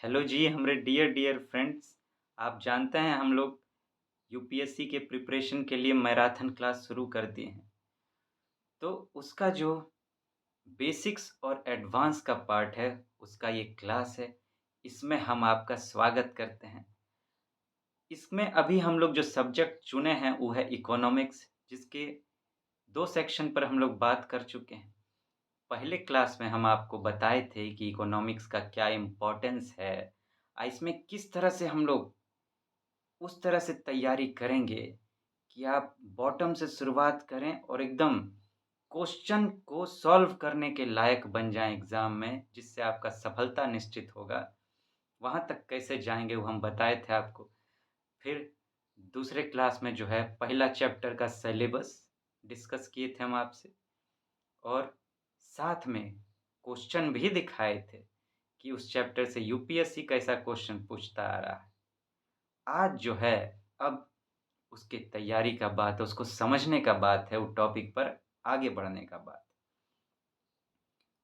Hello जी हमारे dear dear friends. आप जानते हैं हम लोग यूपीएससी के प्रिपरेशन के लिए मैराथन क्लास शुरू कर दिए हैं। तो उसका जो बेसिक्स और एडवांस का पार्ट है उसका ये क्लास है। इसमें हम आपका स्वागत करते हैं। इसमें अभी हम लोग जो सब्जेक्ट चुने हैं वो है इकोनॉमिक्स, जिसके 2 सेक्शन पर हम लोग बात कर चुके हैं। पहले क्लास में हम आपको बताए थे कि इकोनॉमिक्स का क्या इम्पोर्टेंस है। इसमें किस तरह से हम लोग उस तरह से तैयारी करेंगे कि आप बॉटम से शुरुआत करें और एकदम क्वेश्चन को सॉल्व करने के लायक बन जाएँ एग्ज़ाम में, जिससे आपका सफलता निश्चित होगा। वहाँ तक कैसे जाएँगे वो हम बताए थे आपको। फिर दूसरे क्लास में जो है पहला चैप्टर का सिलेबस डिस्कस किए थे हम आपसे, और साथ में क्वेश्चन भी दिखाए थे कि उस चैप्टर से यूपीएससी कैसा क्वेश्चन पूछता आ रहा है। आज जो है अब उसकी तैयारी का बात है, उसको समझने का बात है, वो टॉपिक पर आगे बढ़ने का बात।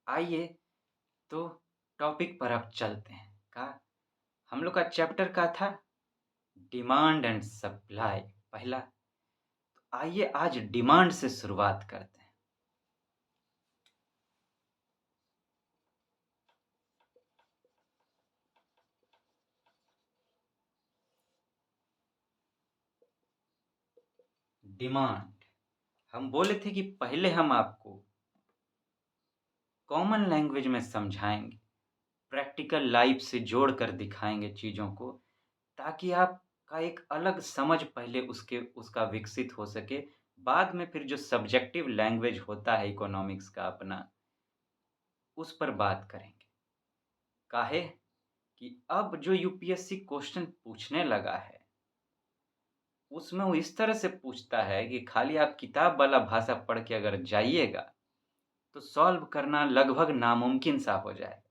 आइए तो टॉपिक पर अब चलते हैं। का हम लोग का चैप्टर का था डिमांड एंड सप्लाई पहला। तो आइए आज डिमांड से शुरुआत करते हैं। डिमांड हम बोले थे कि पहले हम आपको कॉमन लैंग्वेज में समझाएंगे, प्रैक्टिकल लाइफ से जोड़कर दिखाएंगे चीज़ों को, ताकि आपका एक अलग समझ पहले उसका विकसित हो सके। बाद में फिर जो सब्जेक्टिव लैंग्वेज होता है इकोनॉमिक्स का अपना, उस पर बात करेंगे। काहे कि अब जो यूपीएससी क्वेश्चन पूछने लगा है, उसमें वो इस तरह से पूछता है कि खाली आप किताब वाला भाषा पढ़ के अगर जाइएगा, तो सॉल्व करना लगभग नामुमकिन सा हो जाएगा।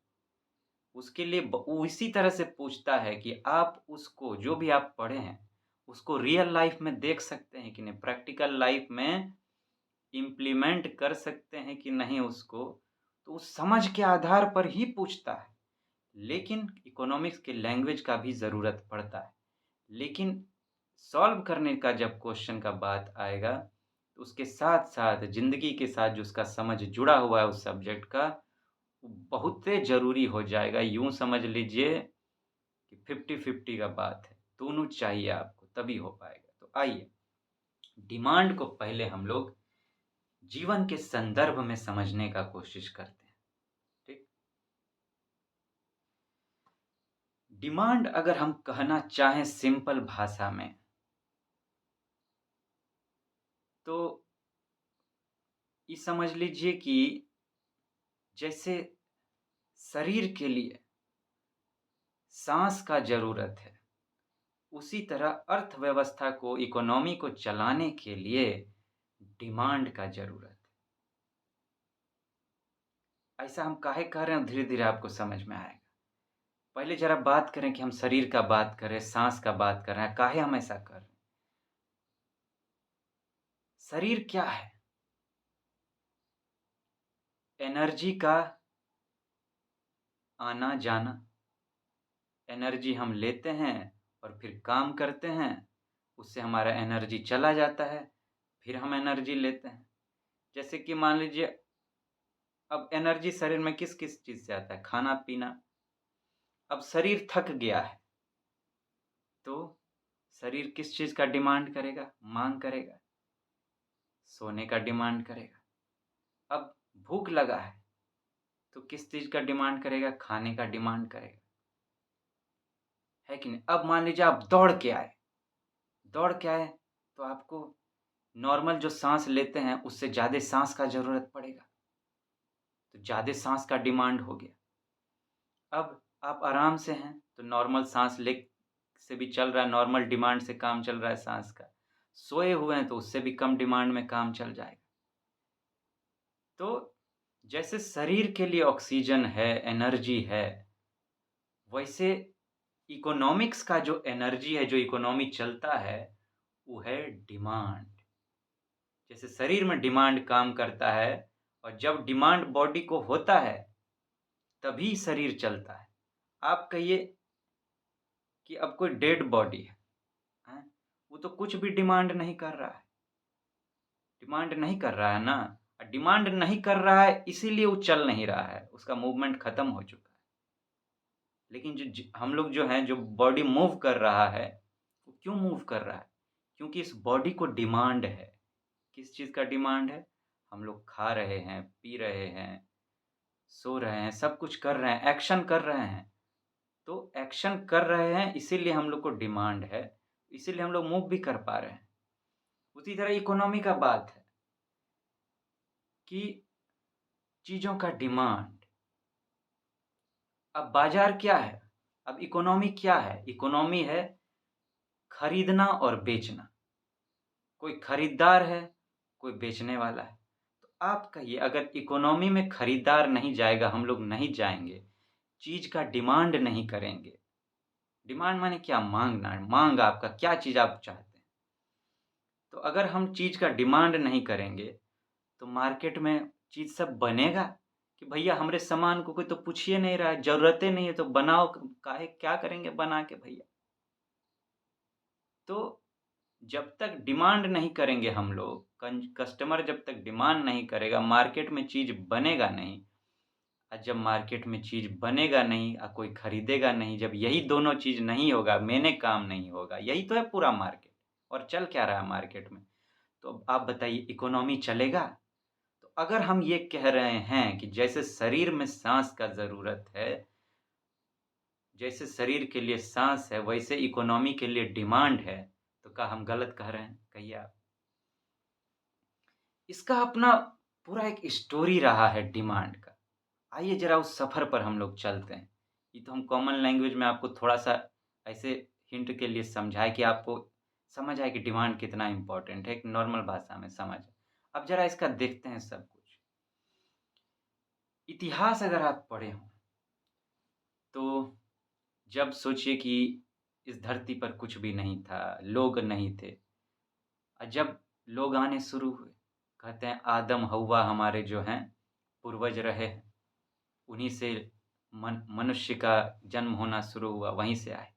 उसके लिए वो इसी तरह से पूछता है कि आप उसको जो भी आप पढ़े हैं, उसको रियल लाइफ में देख सकते हैं कि नहीं, प्रैक्टिकल लाइफ में इम्प्लीमेंट कर सकते हैं कि नहीं उसको, तो उस समझ के आधार पर ही पूछता है। लेकिन इकोनॉमिक्स के लैंग्वेज का भी ज़रूरत पड़ता है। लेकिन सॉल्व करने का जब क्वेश्चन का बात आएगा, तो उसके साथ-साथ ज़िंदगी के साथ जो उसका समझ जुड़ा हुआ है उस सब्जेक्ट का, वो बहुते ज़रूरी हो जाएगा। यूँ समझ लीजिए कि 50-50 का बात है। दोनों चाहिए आपको तभी हो पाएगा। तो आइए, डिमांड को पहले हम लोग जीवन के संदर्भ में समझने का कोशिश करते हैं। ठीक? डिमांड अगर हम कहना चाहें सिंपल भाषा में, तो ये समझ लीजिए कि जैसे शरीर के लिए साँस का ज़रूरत है, उसी तरह अर्थव्यवस्था को, इकोनॉमी को चलाने के लिए डिमांड का ज़रूरत है। ऐसा हम काहे कह रहे हैं, धीरे-धीरे आपको समझ में आएगा। पहले ज़रा बात करें कि हम शरीर का बात कर रहे हैं, साँस का बात कर रहे हैं, काहे हम ऐसा कर रहे हैं? शरीर क्या है? एनर्जी का आना-जाना। एनर्जी हम लेते हैं और फिर काम करते हैं, उससे हमारा एनर्जी चला जाता है, फिर हम एनर्जी लेते हैं। जैसे कि मान लीजिए, अब एनर्जी शरीर में किस-किस चीज़ से आता है? खाना-पीना। अब शरीर थक गया है, तो शरीर किस चीज़ का डिमांड करेगा? माँग करेगा, सोने का डिमांड करेगा। अब भूख लगा है, तो किस चीज़ का डिमांड करेगा? खाने का डिमांड करेगा, है कि नहीं? अब मान लीजिए आप दौड़ के आए, तो आपको नॉर्मल जो साँस लेते हैं, उससे ज़्यादा साँस का ज़रूरत पड़ेगा, तो ज़्यादा साँस का डिमांड हो गया। अब आप आराम से हैं, तो नॉर्मल साँस ले से भी चल रहा है, नॉर्मल डिमांड से काम चल रहा है साँस का। सोए हुए हैं, तो उससे भी कम डिमांड में काम चल जाएगा। तो जैसे शरीर के लिए ऑक्सीजन है, एनर्जी है, वैसे इकोनॉमिक्स का जो एनर्जी है, जो इकोनॉमी चलता है, वो है डिमांड। जैसे शरीर में डिमांड काम करता है, और जब डिमांड बॉडी को होता है, तभी शरीर चलता है। आप कहिए कि अब कोई डेड बॉडी है, हैं? वो तो कुछ भी डिमांड नहीं कर रहा है, डिमांड नहीं कर रहा है ना। डिमांड नहीं कर रहा है इसीलिए वो चल नहीं रहा है, उसका मूवमेंट खत्म हो चुका है। लेकिन जो हम लोग जो हैं, जो बॉडी मूव कर रहा है, वो क्यों मूव कर रहा है? क्योंकि इस बॉडी को डिमांड है। किस चीज़ का डिमांड है? हम लोग खा रहे हैं, पी रहे हैं, सो रहे हैं, सब कुछ कर रहे हैं, एक्शन कर रहे हैं। तो एक्शन कर रहे हैं इसीलिए हम लोग को डिमांड है, इसीलिए हम लोग मूव भी कर पा रहे हैं। उसी तरह इकोनॉमी का बात है कि चीज़ों का डिमांड। अब बाज़ार क्या है? अब इकोनॉमी क्या है? इकोनॉमी है खरीदना और बेचना। कोई खरीदार है, कोई बेचने वाला है। तो आप कहिए अगर इकोनॉमी में खरीदार नहीं जाएगा, हम लोग नहीं जाएँगे, चीज़ का डिमांड नहीं करेंगे। डिमांड माने क्या? माँगना, माँग आपका क्या चीज़ आप चाहते हैं। तो अगर हम चीज़ का डिमांड नहीं करेंगे, तो मार्केट में चीज़ सब बनेगा कि भैया हमारे सामान को कोई तो पूछ ही नहीं रहा है, ज़रूरतें नहीं है तो बनाओ काहे क्या करेंगे बना के भैया। तो जब तक डिमांड नहीं करेंगे हम लोग, कस्टमर जब तक डिमांड नहीं करेगा, मार्केट में चीज़ बनेगा नहीं। जब मार्केट में चीज़ बनेगा नहीं कोई खरीदेगा नहीं, जब यही दोनों चीज़ नहीं होगा, मेने काम नहीं होगा, यही तो है पूरा मार्केट। और चल क्या रहा है मार्केट में? तो अब आप बताइए इकोनॉमी चलेगा? तो अगर हम ये कह रहे हैं कि जैसे शरीर में साँस का ज़रूरत है, जैसे शरीर के लिए साँस है, वैसे इकोनॉमी के लिए डिमांड है, तो क्या हम गलत कह रहे हैं? कहिए आप। इसका अपना पूरा एक स्टोरी रहा है डिमांड का। आइए ज़रा उस सफ़र पर हम लोग चलते हैं। ये तो हम कॉमन लैंग्वेज में आपको थोड़ा-सा ऐसे हिंट के लिए समझाए कि आपको समझ आए कि डिमांड कितना इम्पोर्टेंट है, एक नॉर्मल भाषा में समझ आए। अब ज़रा इसका देखते हैं सब कुछ। इतिहास अगर आप पढ़े हों, तो जब सोचिए कि इस धरती पर कुछ भी नहीं था, लोग नहीं थे जब लोग आने शुरू हुए, कहते हैं आदम, हव्वा हमारे जो हैं पूर्वज रहे हैं। उन्हीं से मनुष्य का जन्म होना शुरू हुआ, वहीं से आए।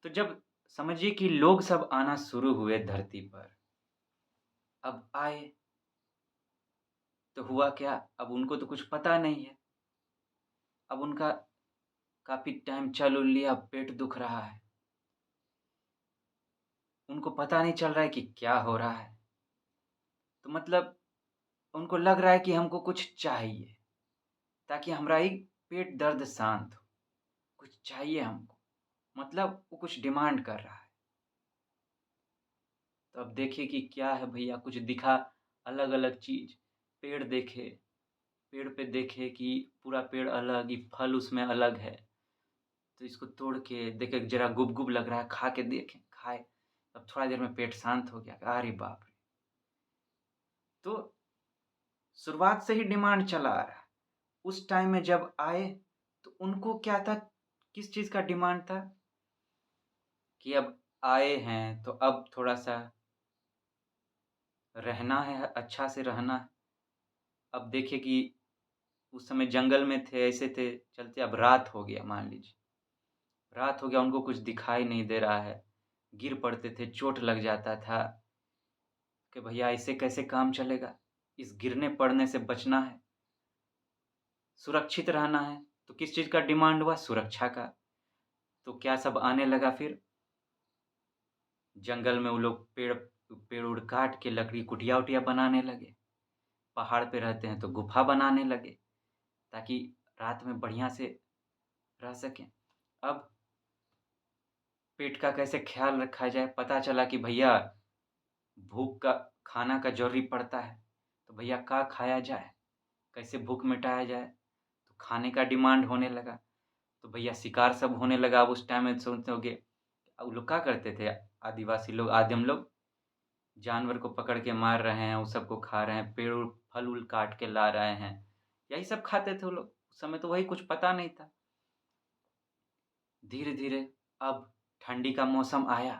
तो जब समझिए कि लोग सब आना शुरू हुए धरती पर, अब आए, तो हुआ क्या? अब उनको तो कुछ पता नहीं है। अब उनका काफ़ी टाइम चल उल लिया, अब पेट दुख रहा है। उनको पता नहीं चल रहा है कि क्या हो रहा है। तो मतलब उनको लग रहा है कि हमको कुछ चाहिए, ताकि हमारा ही पेट दर्द शांत हो। कुछ चाहिए हमको, मतलब वो कुछ डिमांड कर रहा है। तो अब देखिए कि क्या है भैया, कुछ दिखा अलग-अलग चीज़। पेड़ देखे, पेड़ पे देखे कि पूरा पेड़ अलग, ये फल उसमें अलग है। तो इसको तोड़ के देखे ज़रा गुब-गुब लग रहा है, खा के देखें, खाए। अब थोड़ा देर में पेट शांत हो गया। अरे बाप रे! तो शुरुआत से ही डिमांड चला आ रहा है। उस टाइम में जब आए, तो उनको क्या था, किस चीज़ का डिमांड था कि अब आए हैं, तो अब थोड़ा-सा रहना है, अच्छा से रहना है। अब देखिए कि उस समय जंगल में थे, ऐसे थे, चलते अब रात हो गया मान लीजिए। रात हो गया, उनको कुछ दिखाई नहीं दे रहा है, गिर पड़ते थे, चोट लग जाता था कि भैया ऐसे कैसे काम चलेगा? इस गिरने पड़ने से बचना है, सुरक्षित रहना है, तो किस चीज़ का डिमांड हुआ? सुरक्षा का। तो क्या सब आने लगा फिर? जंगल में वो लोग पेड़-ओड़ काट के लकड़ी कुटिया-वुटिया बनाने लगे। पहाड़ पे रहते हैं तो गुफ़ा बनाने लगे, ताकि रात में बढ़िया से रह सकें। अब पेट का कैसे ख़्याल रखा जाए? पता चला कि भैया भूख का खाना का ज़रूरी पड़ता है, तो भैया क्या खाया जाए? कैसे भूख मिटाया जाए? तो खाने का डिमांड होने लगा, तो भैया शिकार सब होने लगा। अब उस टाइम में सुनते होंगे, वो लोग क्या करते थे आदिवासी लोग, आदिम लोग, जानवर को पकड़ के मार रहे हैं, उस सबको खा रहे हैं, पेड़ फल-वूल काट के ला रहे हैं, यही सब खाते थे वो लोग। उस समय तो वही कुछ पता नहीं था। धीरे-धीरे अब ठंडी का मौसम आया,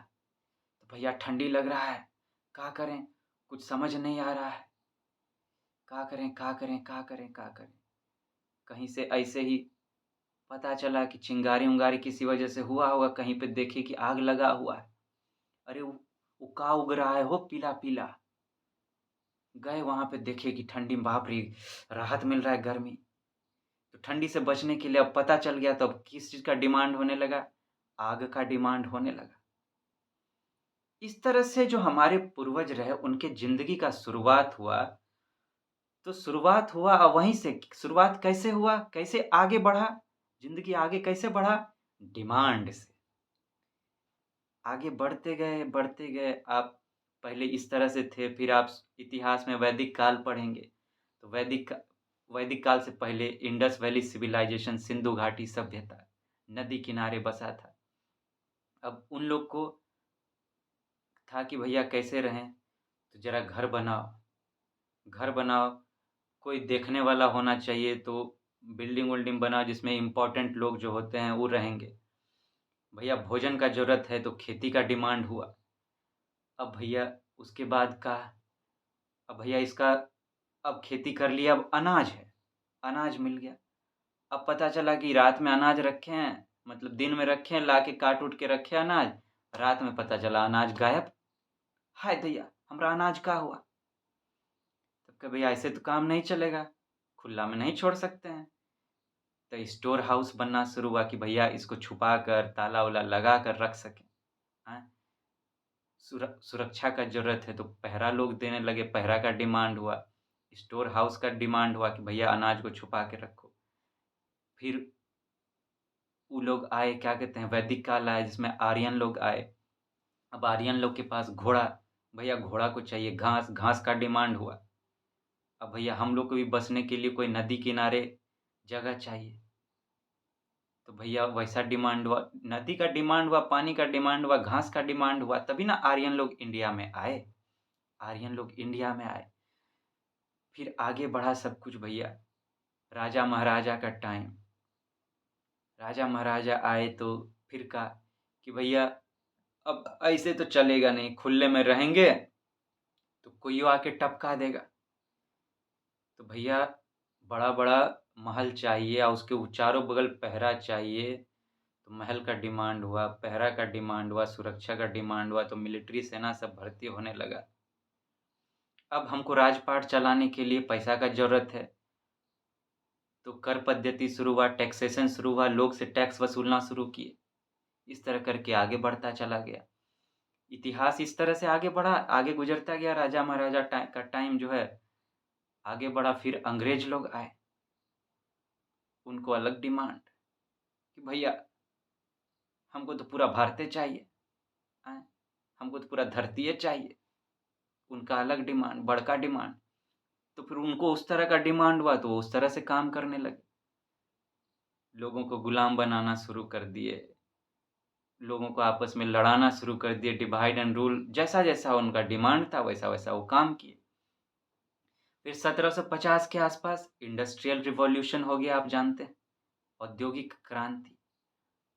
तो भैया ठंडी लग रहा है, क्या करें? कुछ समझ नहीं आ रहा है। क्या करें, क्या करें, क्या करें, क्या करें? कहीं से ऐसे ही पता चला कि चिंगारी-उंगारी किसी वजह से हुआ होगा, कहीं पे देखे कि आग लगा हुआ है। अरे वो का उग रहा है हो पीला-पीला। गए वहाँ पे देखे कि ठंडी में बाप रे! राहत मिल रहा है गर्मी। तो ठंडी से बचने के लिए अब पता चल गया तो अब किस चीज़ का डिमांड होने लगा? आग का डिमांड होने लगा। इस तरह से जो हमारे पूर्वज रहे उनके ज़िंदगी का शुरुआत हुआ, तो शुरुआत हुआ वहीं से शुरुआत कैसे हुआ? कैसे आगे बढ़ा? ज़िंदगी आगे कैसे बढ़ा? डिमांड से। आगे बढ़ते गए आप पहले इस तरह से थे, फिर आप इतिहास में वैदिक काल पढ़ेंगे, तो वैदिक काल से पहले इंडस वैली सिविलाइज़ेशन सिंधु घाटी सभ्यता, नदी किनारे बसा था। अब उन लोग को था कि भैया कैसे रहें? तो ज़रा घर बनाओ, कोई देखने वाला होना चाहिए तो बिल्डिंग-विल्डिंग बनाओ जिसमें इम्पोर्टेंट लोग जो होते हैं वो रहेंगे। भैया भोजन का ज़रूरत है तो खेती का डिमांड हुआ। अब भैया उसके बाद का अब भैया इसका अब खेती कर लिया अब अनाज है, अनाज मिल गया। अब पता चला कि रात में अनाज रखे हैं, मतलब दिन में रखे हैं, लाके काट-वूट के रखे अनाज, रात में पता चला अनाज गायब। हाय दैया! हमरा अनाज का हुआ? तब कहा भैया ऐसे तो काम नहीं चलेगा, खुला में नहीं छोड़ सकते हैं। तो स्टोर हाउस बनना शुरू हुआ कि भैया इसको छुपा कर, ताला-वाला लगा कर रख सकें। हैं? सुरक्षा का ज़रूरत है तो पहरा लोग देने लगे, पहरा का डिमांड हुआ। स्टोर हाउस का डिमांड हुआ कि भैया अनाज को छुपा के रखो। फिर वो लोग आए, क्या कहते हैं, वैदिक काल आया जिसमें आर्यन लोग आए। अब आर्यन लोग के पास घोड़ा, भैया घोड़ा को चाहिए, घास का डिमांड हुआ। अब भैया हम लोग को भी बसने के लिए कोई नदी किनारे जगह चाहिए। तो भैया वैसा डिमांड हुआ, नदी का डिमांड हुआ, पानी का डिमांड हुआ, घास का डिमांड हुआ, तभी ना आर्यन लोग इंडिया में आए। आर्यन लोग इंडिया में आए। फिर आगे बढ़ा सब कुछ भैया, राजा महाराजा का टाइम। राजा महाराजा आए तो फिर कहा कि भैया अब ऐसे तो चलेगा नहीं, खुले में रहेंगे तो कोइयो आके टपका देगा। तो भैया बड़ा-बड़ा महल चाहिए और उसके चारों बगल पहरा चाहिए। तो महल का डिमांड हुआ, पहरा का डिमांड हुआ, सुरक्षा का डिमांड हुआ, तो मिलिट्री सेना सब भर्ती होने लगा। अब हमको राजपाट चलाने के लिए पैसा का ज़रूरत है, तो कर पद्धति शुरू हुआ, टैक्सेशन शुरू हुआ, लोग से टैक्स वसूलना शुरू किए। इस तरह करके आगे बढ़ता चला गया। इतिहास इस तरह से आगे बढ़ा, आगे गुज़रता गया, राजा महाराजा का टाइम जो है आगे बढ़ा। फिर अंग्रेज़ लोग आए, उनको अलग डिमांड कि भैया हमको तो पूरा भारते चाहिए, हैं? हमको तो पूरा धरतीये चाहिए। उनका अलग डिमांड, बड़का डिमांड। तो फिर उनको उस तरह का डिमांड हुआ तो वो उस तरह से काम करने लगे। लोगों को गुलाम बनाना शुरू कर दिए, लोगों को आपस में लड़ाना शुरू कर दिए, डिवाइड एंड रूल, जैसा-जैसा उनका डिमांड था वैसा-वैसा वो काम किए। फिर 1750 के आसपास इंडस्ट्रियल रिवॉल्यूशन हो गया, आप जानते हैं, औद्योगिक क्रांति।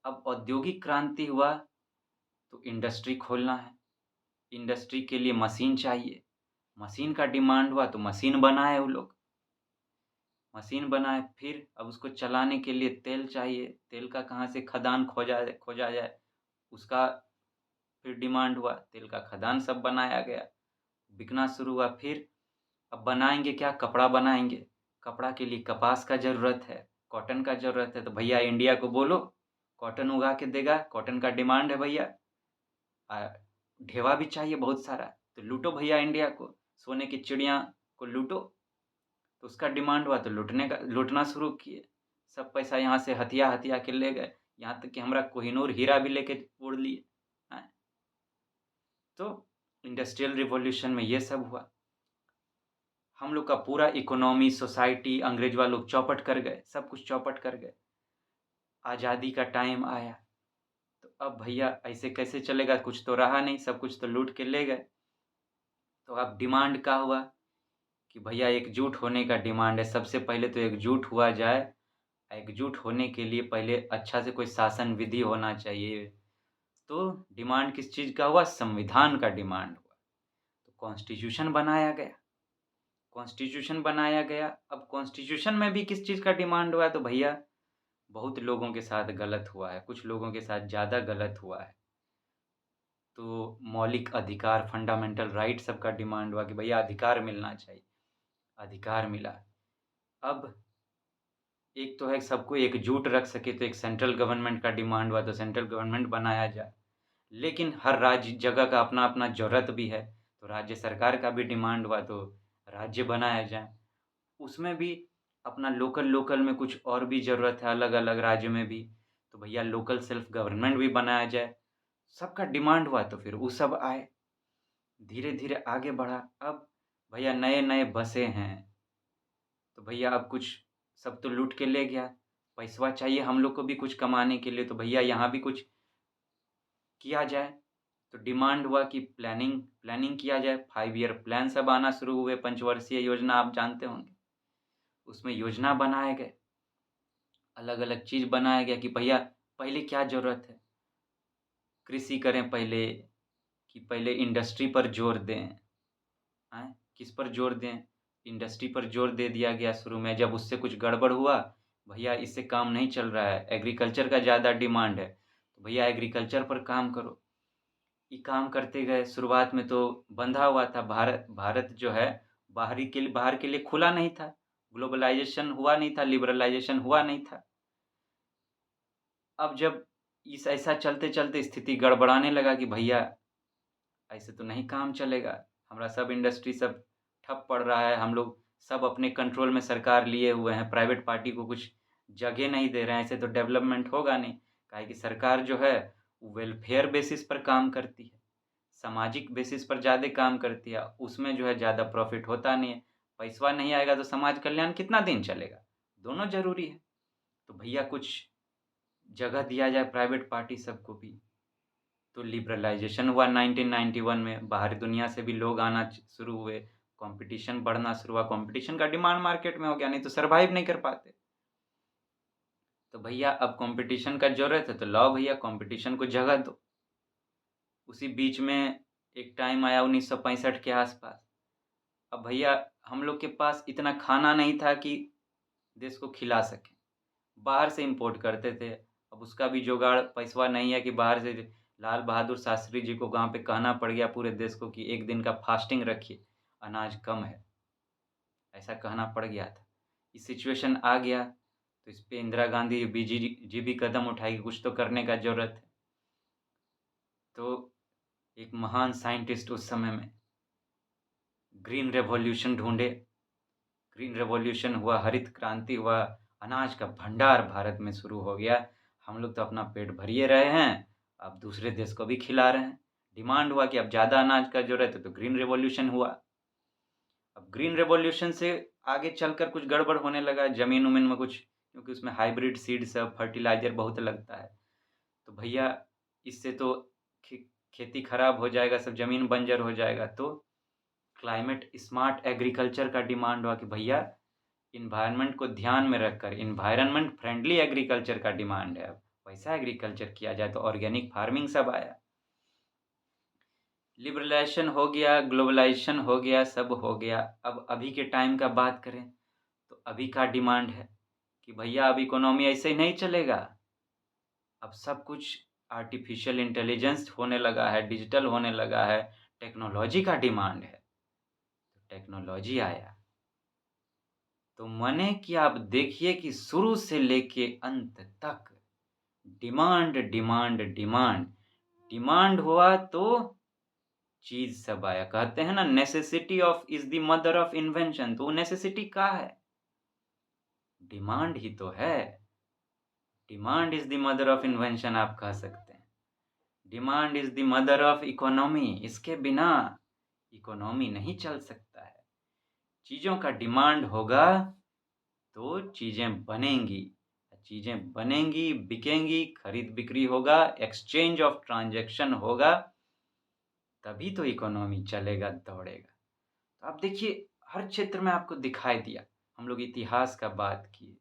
अब औद्योगिक क्रांति हुआ तो इंडस्ट्री खोलना है, इंडस्ट्री के लिए मशीन चाहिए, मशीन का डिमांड हुआ तो मशीन बनाए वो लोग। मशीन बनाए, फिर अब उसको चलाने के लिए तेल चाहिए, तेल का कहाँ से खदान खोजा जाए, उसका फिर डिमांड हुआ, तेल का खदान सब बनाया गया, बिकना शुरू हुआ। फिर अब बनाएँगे क्या? कपड़ा बनाएँगे, कपड़ा के लिए कपास का ज़रूरत है, कॉटन का ज़रूरत है, तो भैया इंडिया को बोलो, कॉटन उगा के देगा, कॉटन का डिमांड है भैया। अ, ढेवा भी चाहिए बहुत सारा, तो लूटो भैया इंडिया को, सोने की चिड़िया को लूटो। तो उसका डिमांड हुआ तो लूटना शुरू किए। सब पैसा यहाँ से हथिया-हथिया के ले गए, यहाँ तक कि हमारा कोहिनूर हीरा भी लेके उड़ लिए। हैं? तो इंडस्ट्रियल रिवॉल्यूशन में ये सब हुआ। हम लोग का पूरा इकोनॉमी, सोसाइटी अंग्रेज़ लोग चौपट कर गए, सब कुछ चौपट कर गए। आज़ादी का टाइम आया, तो अब भैया ऐसे कैसे चलेगा? कुछ तो रहा नहीं, सब कुछ तो लूट के ले गए। तो अब डिमांड क्या हुआ कि भैया एकजुट होने का डिमांड है। सबसे पहले तो एकजुट हुआ जाए। एकजुट होने के लिए पहले अच्छा से कोई शासन विधि होना चाहिए। तो डिमांड किस चीज़ का हुआ? संविधान का डिमांड हुआ। तो कॉन्स्टिट्यूशन बनाया गया। कॉन्स्टिट्यूशन बनाया गया। अब कॉन्स्टिट्यूशन में भी किस चीज़ का डिमांड हुआ? तो भैया बहुत लोगों के साथ गलत हुआ है, कुछ लोगों के साथ ज़्यादा गलत हुआ है। तो मौलिक अधिकार फंडामेंटल राइट सबका डिमांड हुआ कि भैया अधिकार मिलना चाहिए, अधिकार मिला। अब एक तो है सबको एकजुट रख सके तो एक सेंट्रल गवर्नमेंट का डिमांड हुआ तो सेंट्रल गवर्नमेंट बनाया जाए। लेकिन हर राज्य जगह का अपना-अपना ज़रूरत भी है, तो राज्य सरकार का भी डिमांड हुआ तो राज्य बनाया जाए। उसमें भी अपना लोकल में कुछ और भी ज़रूरत है अलग-अलग राज्य में भी, तो भैया लोकल सेल्फ गवर्नमेंट भी बनाया जाए। सबका डिमांड हुआ तो फिर वो सब आए। धीरे-धीरे आगे बढ़ा। अब भैया नए-नए बसे हैं, तो भैया अब कुछ सब तो लूट के ले गया। पैसवा चाहिए हम लोग को भी कुछ कमाने के लिए, तो भैया यहाँ भी कुछ किया जाए। तो डिमांड हुआ कि प्लानिंग प्लानिंग किया जाए। 5 ईयर प्लान सब आना शुरू हुए, पंचवर्षीय योजना आप जानते होंगे। उसमें योजना बनाए गए, अलग-अलग चीज़ बनाया गया कि भैया पहले क्या ज़रूरत है? कृषि करें पहले कि पहले इंडस्ट्री पर ज़ोर दें, हैं? किस पर ज़ोर दें? इंडस्ट्री पर ज़ोर दे दिया गया शुरू में, जब उससे कुछ गड़बड़ हुआ, भैया इससे काम नहीं चल रहा है, एग्रीकल्चर का ज़्यादा डिमांड है, तो भैया एग्रीकल्चर पर काम करो। ये काम करते गए, शुरुआत में तो बंधा हुआ था भारत भारत जो है, बाहर के लिए खुला नहीं था, ग्लोबलाइज़ेशन हुआ नहीं था, लिबरलाइज़ेशन हुआ नहीं था। अब जब इस ऐसा चलते-चलते स्थिति गड़बड़ाने लगा कि भैया ऐसे तो नहीं काम चलेगा, हमारा सब इंडस्ट्री सब ठप पड़ रहा है, हम लोग सब अपने कंट्रोल में सरकार लिए हुए हैं, प्राइवेट पार्टी को कुछ जगह नहीं दे रहे हैं, ऐसे तो डेवलपमेंट होगा नहीं। काहे कि सरकार जो है, वो वेलफेयर बेसिस पर काम करती है, सामाजिक बेसिस पर ज़्यादा काम करती है, उसमें जो है ज़्यादा प्रॉफ़िट होता नहीं है। पैसवा नहीं आएगा तो समाज कल्याण कितना दिन चलेगा? दोनों ज़रूरी है। तो भैया कुछ जगह दिया जाए प्राइवेट पार्टी सबको भी। तो लिबरलाइज़ेशन हुआ 1991 में, बाहरी दुनिया से भी लोग आना शुरू हुए, कॉम्पिटिशन बढ़ना शुरू हुआ, कॉम्पिटिशन का डिमांड मार्केट में हो गया, नहीं तो सर्वाइव नहीं कर पाते। तो भैया अब कॉम्पिटिशन का ज़रूरत है, तो लाओ भैया कॉम्पिटिशन को जगह दो। उसी बीच में एक टाइम आया 1965 के आसपास। अब भैया हम लोग के पास इतना खाना नहीं था कि देश को खिला सकें। बाहर से इम्पोर्ट करते थे। अब उसका भी जुगाड़ पैसवा नहीं है कि बाहर से लाल बहादुर शास्त्री जी को वहाँ पे कहना पड़ गया पूरे देश को कि 1 दिन का फास्टिंग रखिए, अनाज कम है, ऐसा कहना पड़ गया था। ये सिचुएशन आ गया, तो इस पे इंदिरा गांधी जी भी कदम उठाई कि कुछ तो करने का ज़रूरत है। तो एक महान साइंटिस्ट उस समय में ग्रीन रिवॉल्यूशन ढूँढे, ग्रीन रिवॉल्यूशन हुआ, हरित क्रांति हुआ, अनाज का भंडार भारत में शुरू हो गया। हम लोग तो अपना पेट भरिए रहे हैं, अब दूसरे देश को भी खिला रहे हैं। डिमांड हुआ कि अब ज़्यादा अनाज का ज़रूरत है, तो ग्रीन रिवॉल्यूशन हुआ। अब ग्रीन रिवॉल्यूशन से आगे चलकर कुछ गड़बड़ होने लगा, ज़मीन-वमीन में कुछ क्योंकि उसमें हाइब्रिड सीड सब फर्टिलाइज़र बहुत लगता है। तो भैया इससे तो खे खेती खराब हो जाएगा, सब ज़मीन बंजर हो जाएगा। तो क्लाइमेट स्मार्ट एग्रीकल्चर का डिमांड हुआ कि भैया एनवायरनमेंट को ध्यान में रखकर एनवायरनमेंट फ्रेंडली एग्रीकल्चर का डिमांड है अब। वैसा एग्रीकल्चर किया जाए तो ऑर्गेनिक फार्मिंग सब आया। लिबरलाइजेशन हो गया, ग्लोबलाइजेशन हो गया, सब हो गया। अब अभी के टाइम का बात करें तो अभी का डिमांड है कि भैया अब इकोनॉमी ऐसे ही नहीं चलेगा। अब सब कुछ आर्टिफ़िशियल इंटेलिजेंस होने लगा है, डिजिटल होने लगा है, टेक्नोलॉजी का डिमांड है। तो टेक्नोलॉजी आया। तो माने कि आप देखिए कि शुरू से लेके अंत तक डिमांड, डिमांड, डिमांड। डिमांड हुआ तो चीज़ सब आया। कहते हैं ना necessity of is the mother of invention, तो वो नेसेसिटी क्या है? डिमांड ही तो है। Demand is the mother of invention आप कह सकते हैं। Demand is the mother of economy, इसके बिना इकोनॉमी नहीं चल सकता है। चीज़ों का डिमांड होगा तो चीज़ें बनेंगी। चीज़ें बनेंगी, बिकेंगी, खरीद-बिक्री होगा, एक्सचेंज ऑफ ट्रांज़ैक्शन होगा, तभी तो इकोनॉमी चलेगा, दौड़ेगा। तो आप देखिए हर क्षेत्र में आपको दिखाई दिया। हम लोग इतिहास का बात किए,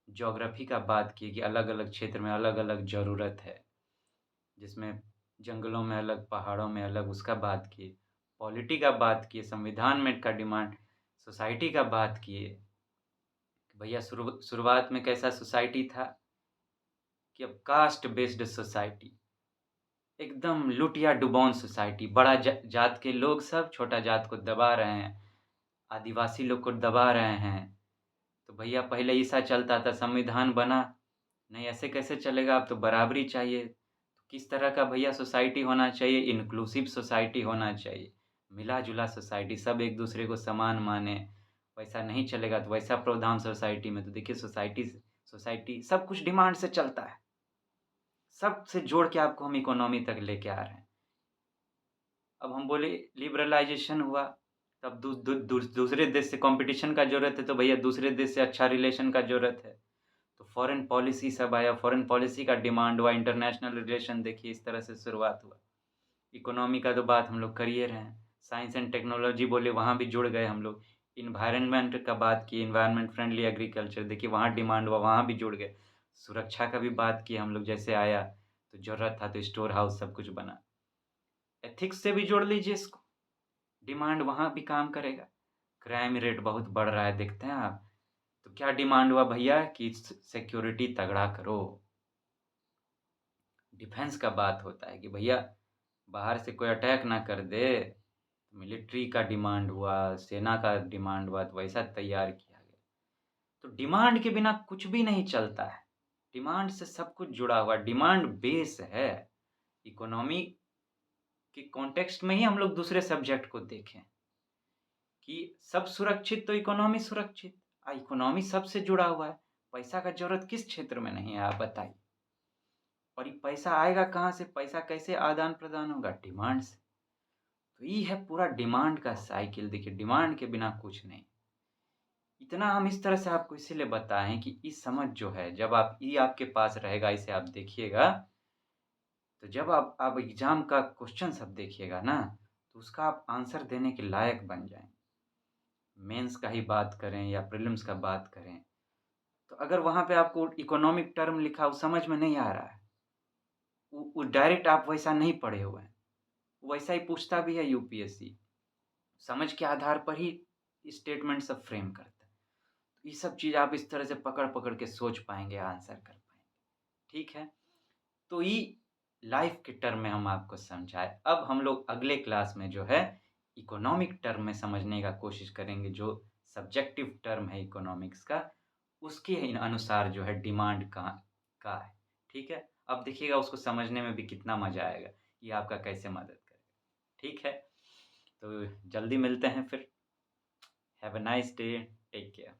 ज्योग्राफ़ी का बात किए कि अलग-अलग क्षेत्र में अलग-अलग ज़रूरत है। जिसमें जंगलों में अलग, पहाड़ों में अलग उसका बात किए। पॉलिटी का बात किए, संविधान में का डिमांड, सोसाइटी का बात किए। तो भैया शुरुआत में कैसा सोसाइटी था कि अब कास्ट बेस्ड सोसाइटी, एकदम लुटिया डुबोन सोसाइटी, बड़ा जात के लोग सब छोटा जात को दबा रहे हैं, आदिवासी लोग को दबा रहे हैं। तो भैया पहले ऐसा चलता था, संविधान बना, नहीं ऐसे कैसे चलेगा, अब तो बराबरी चाहिए। तो किस तरह का भैया सोसाइटी होना चाहिए, इंक्लूसिव सोसाइटी होना चाहिए, मिला-जुला सोसाइटी, सब एक दूसरे को समान माने। वैसा नहीं चलेगा तो वैसा प्रावधान सोसाइटी में, तो देखिए सोसाइटी सोसाइटी सब कुछ डिमांड से चलता है। सबसे जोड़ के आपको हम इकोनॉमी तक लेके आ रहे हैं। अब हम बोले लिबरलाइज़ेशन हुआ, तब दूसरे देश से कॉम्पिटिशन का ज़रूरत है, तो भैया दूसरे देश से अच्छा रिलेशन का ज़रूरत है। तो फॉरेन पॉलिसी सब आया, फॉरेन पॉलिसी का डिमांड हुआ, इंटरनेशनल रिलेशन देखिए इस तरह से शुरुआत हुआ। इकोनॉमी का तो बात हम लोग कर ही रहे हैं। साइंस एंड टेक्नोलॉजी बोले वहाँ भी जुड़ गए हम लोग। एनवायरनमेंट का बात की, एनवायरनमेंट फ्रेंडली एग्रीकल्चर देखिए वहाँ डिमांड हुआ, वहाँ भी जुड़ गए। सुरक्षा का भी बात की हम लोग, जैसे आया तो ज़रूरत था तो स्टोर हाउस सब कुछ बना। एथिक्स से भी जोड़ लीजिए इसको, डिमांड वहाँ भी काम करेगा। क्राइम रेट बहुत बढ़ रहा है देखते हैं आप, तो क्या डिमांड हुआ भैया कि सिक्योरिटी तगड़ा करो। डिफेंस का बात होता है कि भैया बाहर से कोई अटैक ना कर दे, मिलिट्री का डिमांड हुआ, सेना का डिमांड हुआ, तो वैसा तैयार किया गया। तो डिमांड के बिना कुछ भी नहीं चलता है, डिमांड से सब कुछ जुड़ा हुआ, डिमांड बेस है। इकोनॉमी के कॉन्टेक्स्ट में ही हम लोग दूसरे सब्जेक्ट को देखें कि सब सुरक्षित तो इकोनॉमी सुरक्षित, इकोनॉमी सबसे जुड़ा हुआ है। पैसा का ज़रूरत किस क्षेत्र में नहीं है आप बताइए? और ये पैसा आएगा कहाँ से? पैसा कैसे आदान-प्रदान होगा? डिमांड से। तो ये है पूरा डिमांड का साइकिल, देखिए डिमांड के बिना कुछ नहीं। इतना हम इस तरह से आपको इसीलिए बताएँ कि ये समझ जो है जब आप ये आपके पास रहेगा, इसे आप देखिएगा, तो जब आप एग्ज़ाम का क्वेश्चन सब देखिएगा ना, तो उसका आप आंसर देने के लायक बन जाएँगे। मेंस का ही बात करें या प्रीलिम्स का बात करें, तो अगर वहाँ पे आपको इकोनॉमिक टर्म लिखा हो समझ में नहीं आ रहा है, वो डायरेक्ट आप वैसा नहीं पढ़े हुए हैं, वैसा ही पूछता भी है यूपीएससी, समझ के आधार पर ही स्टेटमेंट सब फ्रेम करता है। तो ये सब चीज़ आप इस तरह से पकड़-पकड़ के सोच पाएँगे, आंसर कर पाएँगे, ठीक है? तो ये लाइफ़ के टर्म में हम आपको समझाए। अब हम लोग अगले क्लास में जो है इकोनॉमिक टर्म में समझने का कोशिश करेंगे, जो सब्जेक्टिव टर्म है इकोनॉमिक्स का, उसके ही अनुसार जो है डिमांड का है, ठीक है? अब देखिएगा उसको समझने में भी कितना मज़ा आएगा, ये आपका कैसे मदद करेगा, ठीक है? तो जल्दी मिलते हैं फिर। Have a nice day, take care.